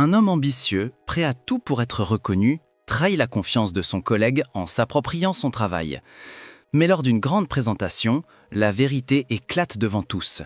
Un homme ambitieux, prêt à tout pour être reconnu, trahit la confiance de son collègue en s'appropriant son travail. Mais lors d'une grande présentation, la vérité éclate devant tous.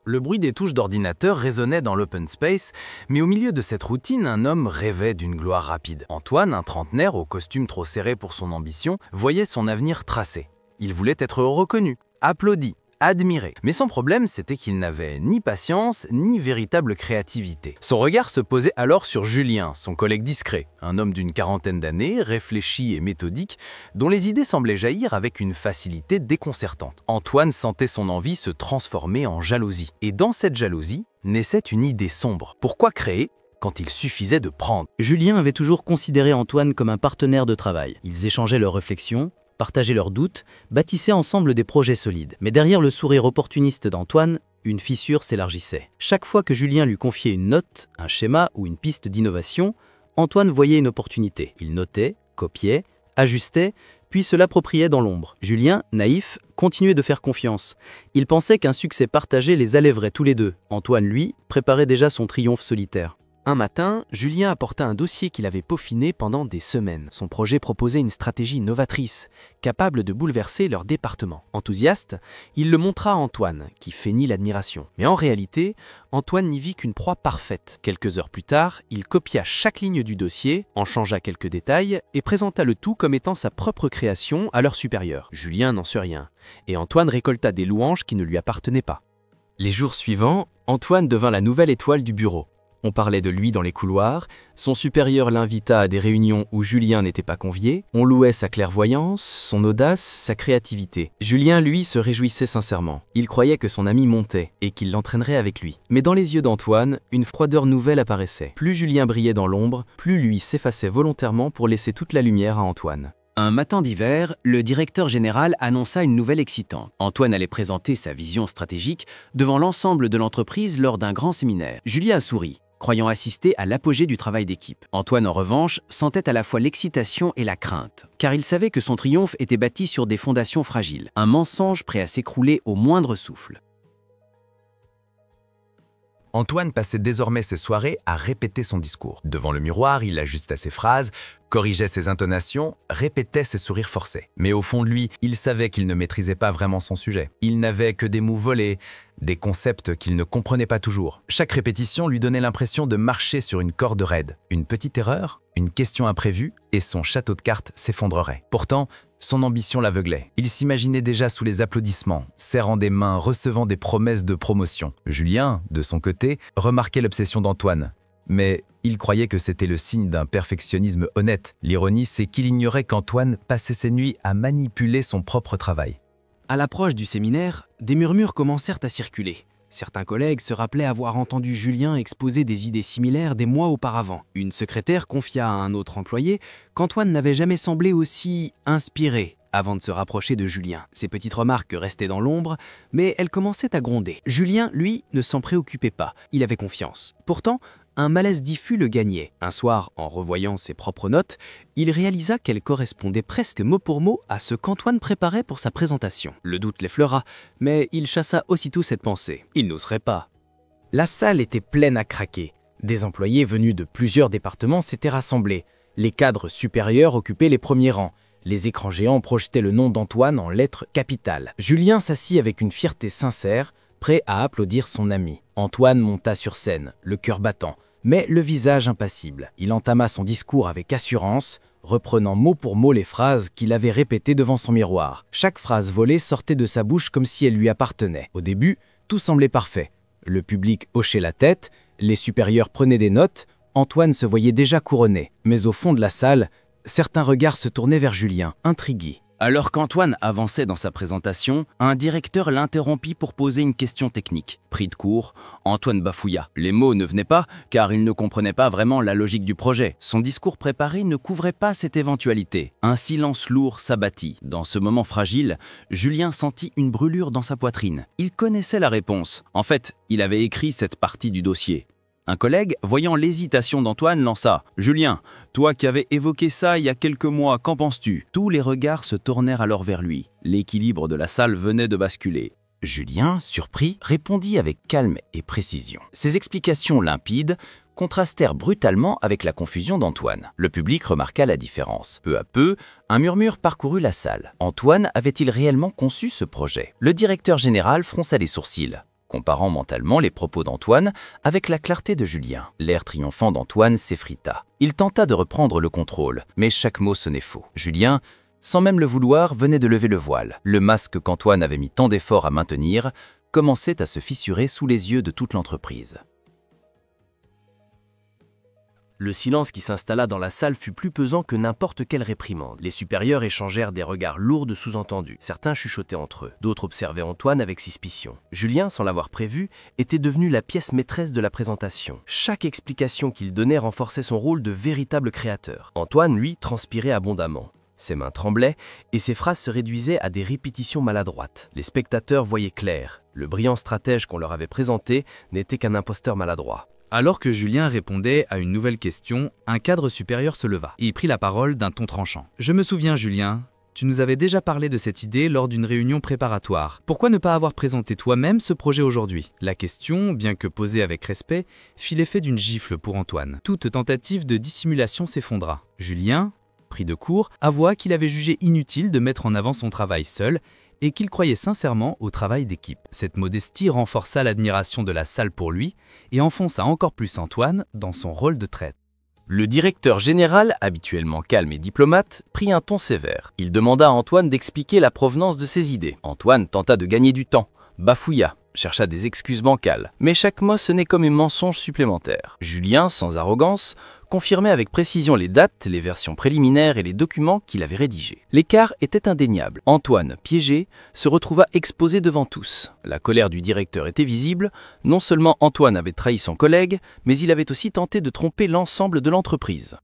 Le bruit des touches d'ordinateur résonnait dans l'open space, mais au milieu de cette routine, un homme rêvait d'une gloire rapide. Antoine, un trentenaire au costume trop serré pour son ambition, voyait son avenir tracé. Il voulait être reconnu, applaudi, admiré. Mais son problème, c'était qu'il n'avait ni patience, ni véritable créativité. Son regard se posait alors sur Julien, son collègue discret, un homme d'une quarantaine d'années, réfléchi et méthodique, dont les idées semblaient jaillir avec une facilité déconcertante. Antoine sentait son envie se transformer en jalousie. Et dans cette jalousie, naissait une idée sombre. Pourquoi créer quand il suffisait de prendre? Julien avait toujours considéré Antoine comme un partenaire de travail. Ils échangeaient leurs réflexions, partageaient leurs doutes, bâtissaient ensemble des projets solides. Mais derrière le sourire opportuniste d'Antoine, une fissure s'élargissait. Chaque fois que Julien lui confiait une note, un schéma ou une piste d'innovation, Antoine voyait une opportunité. Il notait, copiait, ajustait, puis se l'appropriait dans l'ombre. Julien, naïf, continuait de faire confiance. Il pensait qu'un succès partagé les allèverait tous les deux. Antoine, lui, préparait déjà son triomphe solitaire. Un matin, Julien apporta un dossier qu'il avait peaufiné pendant des semaines. Son projet proposait une stratégie novatrice, capable de bouleverser leur département. Enthousiaste, il le montra à Antoine, qui feignit l'admiration. Mais en réalité, Antoine n'y vit qu'une proie parfaite. Quelques heures plus tard, il copia chaque ligne du dossier, en changea quelques détails et présenta le tout comme étant sa propre création à leur supérieur. Julien n'en sut rien, et Antoine récolta des louanges qui ne lui appartenaient pas. Les jours suivants, Antoine devint la nouvelle étoile du bureau. On parlait de lui dans les couloirs, son supérieur l'invita à des réunions où Julien n'était pas convié, on louait sa clairvoyance, son audace, sa créativité. Julien, lui, se réjouissait sincèrement. Il croyait que son ami montait et qu'il l'entraînerait avec lui. Mais dans les yeux d'Antoine, une froideur nouvelle apparaissait. Plus Julien brillait dans l'ombre, plus lui s'effaçait volontairement pour laisser toute la lumière à Antoine. Un matin d'hiver, le directeur général annonça une nouvelle excitante. Antoine allait présenter sa vision stratégique devant l'ensemble de l'entreprise lors d'un grand séminaire. Julien a souri, croyant assister à l'apogée du travail d'équipe. Antoine, en revanche, sentait à la fois l'excitation et la crainte, car il savait que son triomphe était bâti sur des fondations fragiles, un mensonge prêt à s'écrouler au moindre souffle. Antoine passait désormais ses soirées à répéter son discours. Devant le miroir, il ajustait ses phrases, corrigeait ses intonations, répétait ses sourires forcés. Mais au fond de lui, il savait qu'il ne maîtrisait pas vraiment son sujet. Il n'avait que des mots volés, des concepts qu'il ne comprenait pas toujours. Chaque répétition lui donnait l'impression de marcher sur une corde raide. Une petite erreur, une question imprévue, et son château de cartes s'effondrerait. Pourtant, son ambition l'aveuglait. Il s'imaginait déjà sous les applaudissements, serrant des mains, recevant des promesses de promotion. Julien, de son côté, remarquait l'obsession d'Antoine. Mais il croyait que c'était le signe d'un perfectionnisme honnête. L'ironie, c'est qu'il ignorait qu'Antoine passait ses nuits à manipuler son propre travail. À l'approche du séminaire, des murmures commencèrent à circuler. Certains collègues se rappelaient avoir entendu Julien exposer des idées similaires des mois auparavant. Une secrétaire confia à un autre employé qu'Antoine n'avait jamais semblé aussi inspiré avant de se rapprocher de Julien. Ces petites remarques restaient dans l'ombre, mais elles commençaient à gronder. Julien, lui, ne s'en préoccupait pas. Il avait confiance. Pourtant, un malaise diffus le gagnait. Un soir, en revoyant ses propres notes, il réalisa qu'elles correspondaient presque mot pour mot à ce qu'Antoine préparait pour sa présentation. Le doute l'effleura, mais il chassa aussitôt cette pensée. Il n'oserait pas. La salle était pleine à craquer. Des employés venus de plusieurs départements s'étaient rassemblés. Les cadres supérieurs occupaient les premiers rangs. Les écrans géants projetaient le nom d'Antoine en lettres capitales. Julien s'assit avec une fierté sincère, prêt à applaudir son ami. Antoine monta sur scène, le cœur battant, mais le visage impassible. Il entama son discours avec assurance, reprenant mot pour mot les phrases qu'il avait répétées devant son miroir. Chaque phrase volée sortait de sa bouche comme si elle lui appartenait. Au début, tout semblait parfait. Le public hochait la tête, les supérieurs prenaient des notes, Antoine se voyait déjà couronné. Mais au fond de la salle, certains regards se tournaient vers Julien, intrigués. Alors qu'Antoine avançait dans sa présentation, un directeur l'interrompit pour poser une question technique. Pris de court, Antoine bafouilla. Les mots ne venaient pas, car il ne comprenait pas vraiment la logique du projet. Son discours préparé ne couvrait pas cette éventualité. Un silence lourd s'abattit. Dans ce moment fragile, Julien sentit une brûlure dans sa poitrine. Il connaissait la réponse. En fait, il avait écrit cette partie du dossier. Un collègue, voyant l'hésitation d'Antoine, lança « Julien, toi qui avais évoqué ça il y a quelques mois, qu'en penses-tu » Tous les regards se tournèrent alors vers lui. L'équilibre de la salle venait de basculer. Julien, surpris, répondit avec calme et précision. Ses explications limpides contrastèrent brutalement avec la confusion d'Antoine. Le public remarqua la différence. Peu à peu, un murmure parcourut la salle. Antoine avait-il réellement conçu ce projet? Le directeur général fronça les sourcils, comparant mentalement les propos d'Antoine avec la clarté de Julien. L'air triomphant d'Antoine s'effrita. Il tenta de reprendre le contrôle, mais chaque mot sonnait faux. Julien, sans même le vouloir, venait de lever le voile. Le masque qu'Antoine avait mis tant d'efforts à maintenir commençait à se fissurer sous les yeux de toute l'entreprise. Le silence qui s'installa dans la salle fut plus pesant que n'importe quelle réprimande. Les supérieurs échangèrent des regards lourds de sous-entendus. Certains chuchotaient entre eux, d'autres observaient Antoine avec suspicion. Julien, sans l'avoir prévu, était devenu la pièce maîtresse de la présentation. Chaque explication qu'il donnait renforçait son rôle de véritable créateur. Antoine, lui, transpirait abondamment. Ses mains tremblaient et ses phrases se réduisaient à des répétitions maladroites. Les spectateurs voyaient clair. Le brillant stratège qu'on leur avait présenté n'était qu'un imposteur maladroit. Alors que Julien répondait à une nouvelle question, un cadre supérieur se leva et prit la parole d'un ton tranchant. « Je me souviens, Julien, tu nous avais déjà parlé de cette idée lors d'une réunion préparatoire. Pourquoi ne pas avoir présenté toi-même ce projet aujourd'hui ?» La question, bien que posée avec respect, fit l'effet d'une gifle pour Antoine. Toute tentative de dissimulation s'effondra. Julien, pris de court, avoua qu'il avait jugé inutile de mettre en avant son travail seul et qu'il croyait sincèrement au travail d'équipe. Cette modestie renforça l'admiration de la salle pour lui et enfonça encore plus Antoine dans son rôle de traître. Le directeur général, habituellement calme et diplomate, prit un ton sévère. Il demanda à Antoine d'expliquer la provenance de ses idées. Antoine tenta de gagner du temps, bafouilla, chercha des excuses bancales, mais chaque mot sonnait comme un mensonge supplémentaire. Julien, sans arrogance, confirmait avec précision les dates, les versions préliminaires et les documents qu'il avait rédigés. L'écart était indéniable. Antoine, piégé, se retrouva exposé devant tous. La colère du directeur était visible. Non seulement Antoine avait trahi son collègue, mais il avait aussi tenté de tromper l'ensemble de l'entreprise.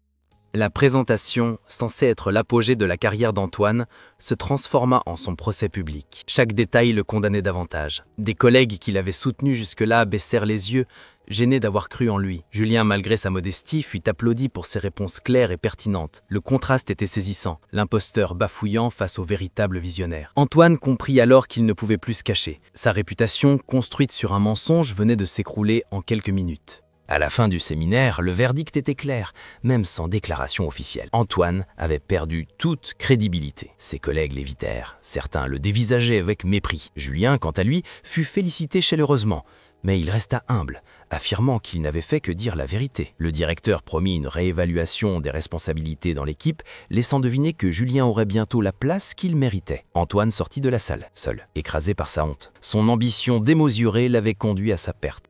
La présentation, censée être l'apogée de la carrière d'Antoine, se transforma en son procès public. Chaque détail le condamnait davantage. Des collègues qui l'avaient soutenu jusque-là baissèrent les yeux, gênés d'avoir cru en lui. Julien, malgré sa modestie, fut applaudi pour ses réponses claires et pertinentes. Le contraste était saisissant, l'imposteur bafouillant face au véritable visionnaire. Antoine comprit alors qu'il ne pouvait plus se cacher. Sa réputation, construite sur un mensonge, venait de s'écrouler en quelques minutes. À la fin du séminaire, le verdict était clair, même sans déclaration officielle. Antoine avait perdu toute crédibilité. Ses collègues l'évitèrent, certains le dévisageaient avec mépris. Julien, quant à lui, fut félicité chaleureusement, mais il resta humble, affirmant qu'il n'avait fait que dire la vérité. Le directeur promit une réévaluation des responsabilités dans l'équipe, laissant deviner que Julien aurait bientôt la place qu'il méritait. Antoine sortit de la salle, seul, écrasé par sa honte. Son ambition démesurée l'avait conduit à sa perte.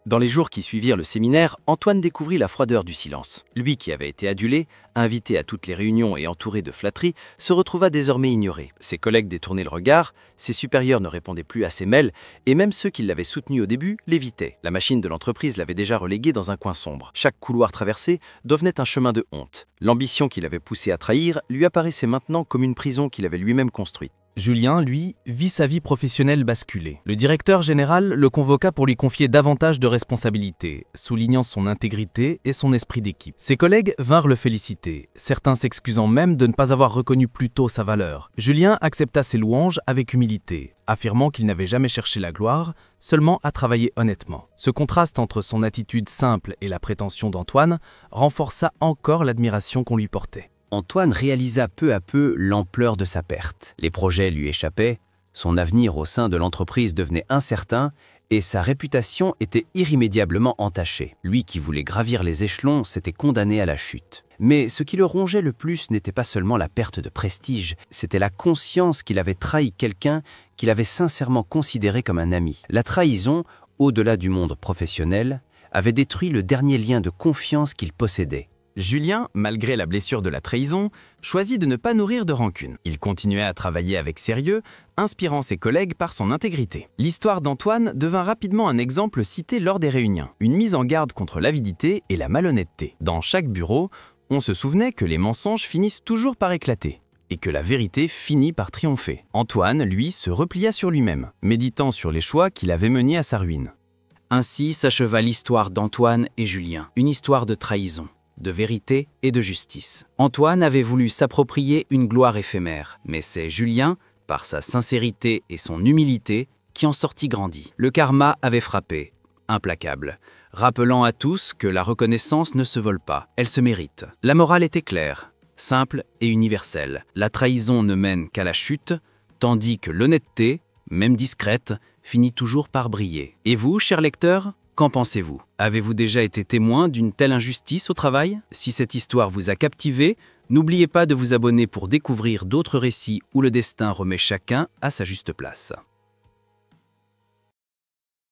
Dans les jours qui suivirent le séminaire, Antoine découvrit la froideur du silence. Lui qui avait été adulé, invité à toutes les réunions et entouré de flatteries, se retrouva désormais ignoré. Ses collègues détournaient le regard, ses supérieurs ne répondaient plus à ses mails, et même ceux qui l'avaient soutenu au début l'évitaient. La machine de l'entreprise l'avait déjà relégué dans un coin sombre. Chaque couloir traversé devenait un chemin de honte. L'ambition qui l'avait poussé à trahir lui apparaissait maintenant comme une prison qu'il avait lui-même construite. Julien, lui, vit sa vie professionnelle basculer. Le directeur général le convoqua pour lui confier davantage de responsabilités, soulignant son intégrité et son esprit d'équipe. Ses collègues vinrent le féliciter, certains s'excusant même de ne pas avoir reconnu plus tôt sa valeur. Julien accepta ses louanges avec humilité, affirmant qu'il n'avait jamais cherché la gloire, seulement à travailler honnêtement. Ce contraste entre son attitude simple et la prétention d'Antoine renforça encore l'admiration qu'on lui portait. Antoine réalisa peu à peu l'ampleur de sa perte. Les projets lui échappaient, son avenir au sein de l'entreprise devenait incertain et sa réputation était irrémédiablement entachée. Lui qui voulait gravir les échelons s'était condamné à la chute. Mais ce qui le rongeait le plus n'était pas seulement la perte de prestige, c'était la conscience qu'il avait trahi quelqu'un qu'il avait sincèrement considéré comme un ami. La trahison, au-delà du monde professionnel, avait détruit le dernier lien de confiance qu'il possédait. Julien, malgré la blessure de la trahison, choisit de ne pas nourrir de rancune. Il continuait à travailler avec sérieux, inspirant ses collègues par son intégrité. L'histoire d'Antoine devint rapidement un exemple cité lors des réunions, une mise en garde contre l'avidité et la malhonnêteté. Dans chaque bureau, on se souvenait que les mensonges finissent toujours par éclater et que la vérité finit par triompher. Antoine, lui, se replia sur lui-même, méditant sur les choix qui l'avaient mené à sa ruine. Ainsi s'acheva l'histoire d'Antoine et Julien, une histoire de trahison, de vérité et de justice. Antoine avait voulu s'approprier une gloire éphémère, mais c'est Julien, par sa sincérité et son humilité, qui en sortit grandi. Le karma avait frappé, implacable, rappelant à tous que la reconnaissance ne se vole pas, elle se mérite. La morale était claire, simple et universelle. La trahison ne mène qu'à la chute, tandis que l'honnêteté, même discrète, finit toujours par briller. Et vous, chers lecteurs, qu'en pensez-vous? Avez-vous déjà été témoin d'une telle injustice au travail? Si cette histoire vous a captivé, n'oubliez pas de vous abonner pour découvrir d'autres récits où le destin remet chacun à sa juste place.